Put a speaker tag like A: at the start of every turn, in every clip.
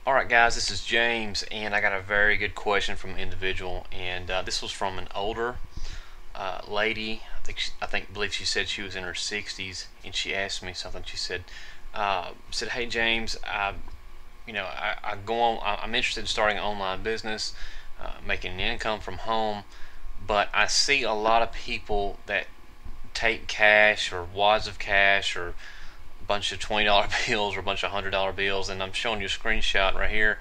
A: Alright guys, this is James, and I got a very good question from an individual, and this was from an older lady. Believe she said she was in her 60s, and she asked me something. She said, "Hey James, I go on. I'm interested in starting an online business, making an income from home, but I see a lot of people that take cash or wads of cash or bunch of $20 bills or a bunch of $100 bills," and I'm showing you a screenshot right here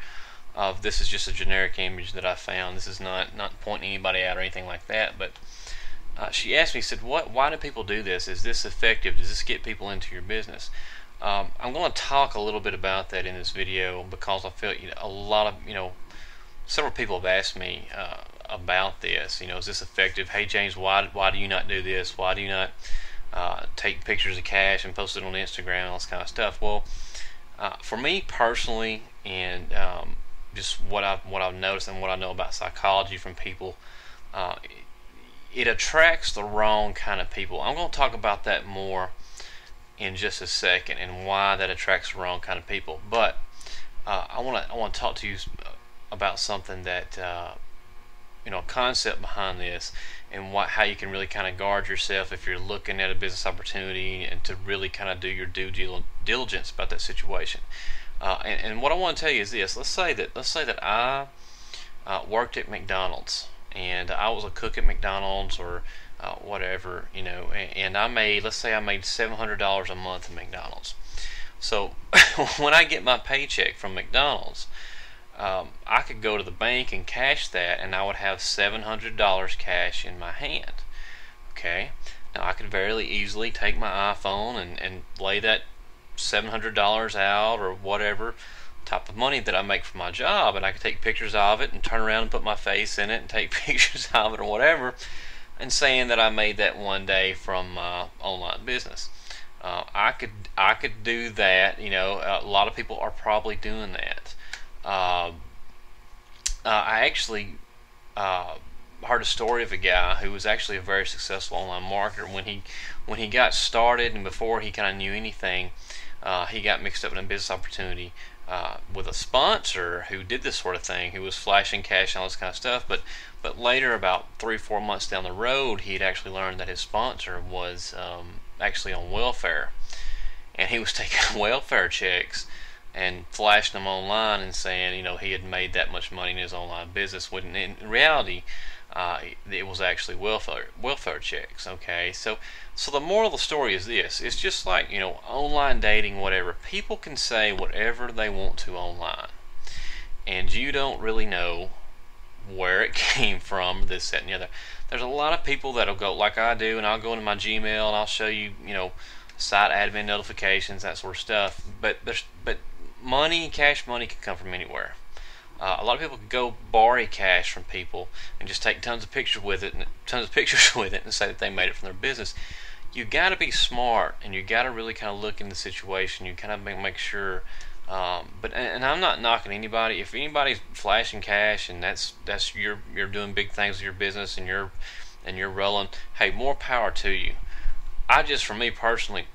A: of this. Is just a generic image that I found. This is not pointing anybody out or anything like that, but she asked me, said, why do people do this? Is this effective? Does this get people into your business? I'm going to talk a little bit about that in this video because I feel a lot of several people have asked me about this. Is this effective? Hey James, why do you not do this? Why do you not take pictures of cash and post it on Instagram and all this kind of stuff? Well, for me personally, and just what I've noticed and what I know about psychology from people, it attracts the wrong kind of people. I'm going to talk about that more in just a second and why that attracts the wrong kind of people. But I want to talk to you about something that a concept behind this, and how you can really kind of guard yourself if you're looking at a business opportunity, and to really kind of do your due diligence about that situation. And what I want to tell you is this: let's say that I worked at McDonald's, and I was a cook at McDonald's or whatever, and let's say I made $700 a month at McDonald's. So when I get my paycheck from McDonald's, I could go to the bank and cash that, and I would have $700 cash in my hand. Okay, now I could very easily take my iPhone and lay that $700 out or whatever type of money that I make from my job, and I could take pictures of it and turn around and put my face in it and take pictures of it or whatever, and saying that I made that one day from my online business. I could do that. A lot of people are probably doing that. I actually heard a story of a guy who was actually a very successful online marketer. When he got started, and before he kind of knew anything, he got mixed up in a business opportunity with a sponsor who did this sort of thing, who was flashing cash and all this kind of stuff. But later, about 3-4 months down the road, he had actually learned that his sponsor was actually on welfare, and he was taking welfare checks and flashing them online and saying, he had made that much money in his online business, when in reality, it was actually welfare checks. Okay, so the moral of the story is this: it's just like online dating, whatever. People can say whatever they want to online, and you don't really know where it came from, this, that, and the other. There's a lot of people that'll go like I do, and I'll go into my Gmail and I'll show you, site admin notifications, that sort of stuff. But cash money can come from anywhere. A lot of people can go borrow cash from people and just take tons of pictures with it and say that they made it from their business. You got to be smart, and you got to really kind of look in the situation. You kind of make sure. And I'm not knocking anybody. If anybody's flashing cash and that's you're doing big things with your business and you're rolling, hey, more power to you. For me personally,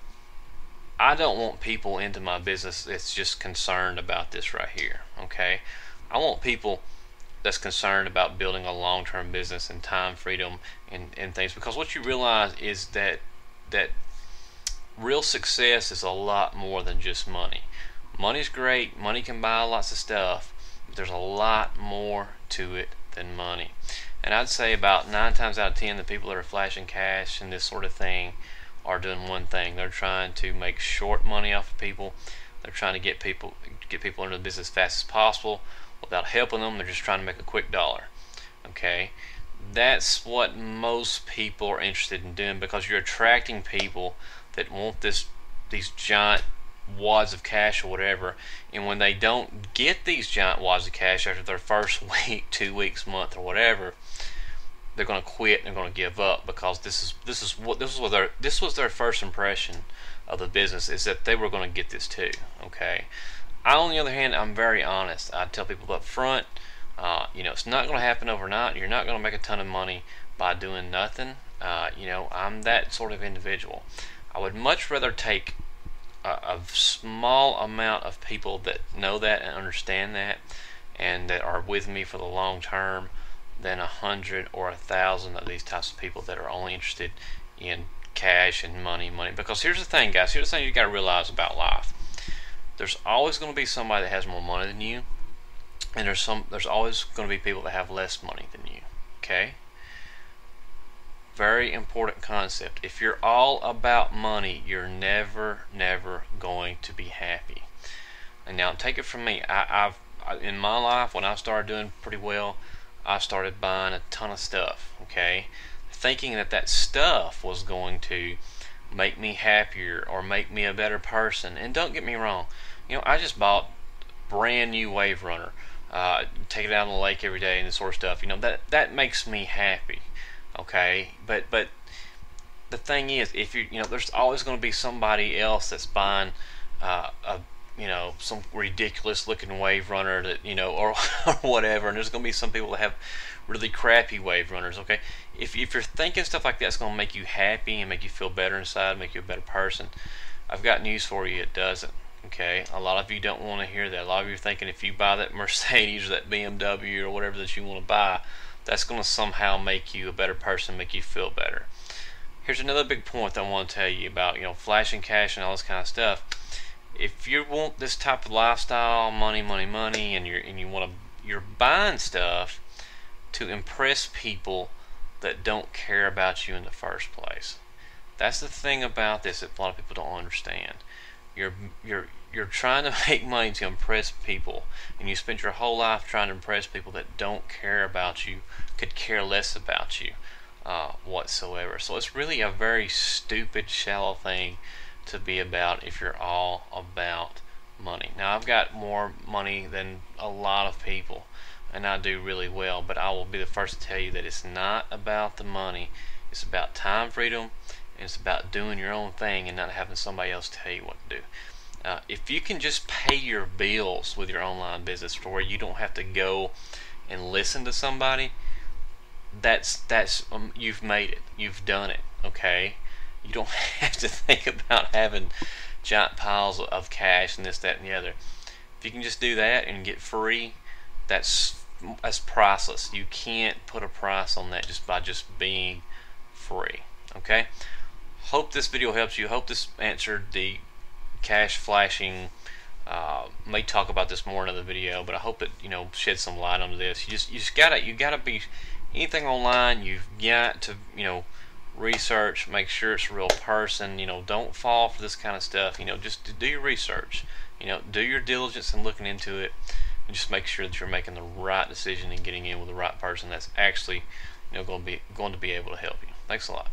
A: I don't want people into my business that's just concerned about this right here. Okay, I want people that's concerned about building a long-term business and time freedom and things, because what you realize is that real success is a lot more than just money. Money's great. Money can buy lots of stuff, but there's a lot more to it than money. And I'd say about 9 times out of 10, the people that are flashing cash and this sort of thing are doing one thing. They're trying to make short money off of people. They're trying to get people into the business as fast as possible without helping them. They're just trying to make a quick dollar. Okay, that's what most people are interested in doing, because you're attracting people that want these giant wads of cash or whatever, and when they don't get these giant wads of cash after their first week, 2 weeks, month, or whatever, they're going to quit and they're going to give up, because this was their first impression of the business, is that they were going to get this too. Okay, on the other hand, I'm very honest. I tell people up front, it's not going to happen overnight. You're not going to make a ton of money by doing nothing. I'm that sort of individual. I would much rather take a small amount of people that know that and understand that and that are with me for the long term than 100 or 1,000 of these types of people that are only interested in cash and money. Because here's the thing, guys. Here's the thing you got to realize about life. There's always going to be somebody that has more money than you, and there's always going to be people that have less money than you. Okay? Very important concept. If you're all about money, you're never going to be happy. And now take it from me. In my life, when I started doing pretty well, I started buying a ton of stuff. Okay, thinking that stuff was going to make me happier or make me a better person. And don't get me wrong, I just bought brand new Wave Runner, take it out on the lake every day and this sort of stuff. That makes me happy. Okay, but the thing is, if there's always going to be somebody else that's buying some ridiculous looking Wave Runner that or whatever, and there's going to be some people that have really crappy Wave Runners. Okay, if you're thinking stuff like that's going to make you happy and make you feel better inside, make you a better person, I've got news for you. It doesn't. Okay, a lot of you don't want to hear that. A lot of you are thinking if you buy that Mercedes or that BMW or whatever that you want to buy, that's going to somehow make you a better person, make you feel better. Here's another big point that I want to tell you about, flashing cash and all this kind of stuff. If you want this type of lifestyle, money, and you're buying stuff to impress people that don't care about you in the first place. That's the thing about this that a lot of people don't understand. You're trying to make money to impress people, and you spend your whole life trying to impress people that don't care about you, could care less about you whatsoever. So it's really a very stupid, shallow thing to be about if you're all about money. Now, I've got more money than a lot of people, and I do really well, but I will be the first to tell you that it's not about the money. It's about time freedom, and it's about doing your own thing and not having somebody else tell you what to do. If you can just pay your bills with your online business to where you don't have to go and listen to somebody, that's you've made it. You've done it. Okay, you don't have to think about having giant piles of cash and this, that, and the other. If you can just do that and get free, that's priceless. You can't put a price on that just by just being free. Okay. Hope this video helps you. Hope this answered the cash flashing. May talk about this more in another video, but I hope it shed some light onto this. You gotta be anything online. You've got to research, make sure it's a real person. Don't fall for this kind of stuff. Just do your research. Do your diligence in looking into it, and just make sure that you're making the right decision and getting in with the right person that's actually going to be able to help you. Thanks a lot.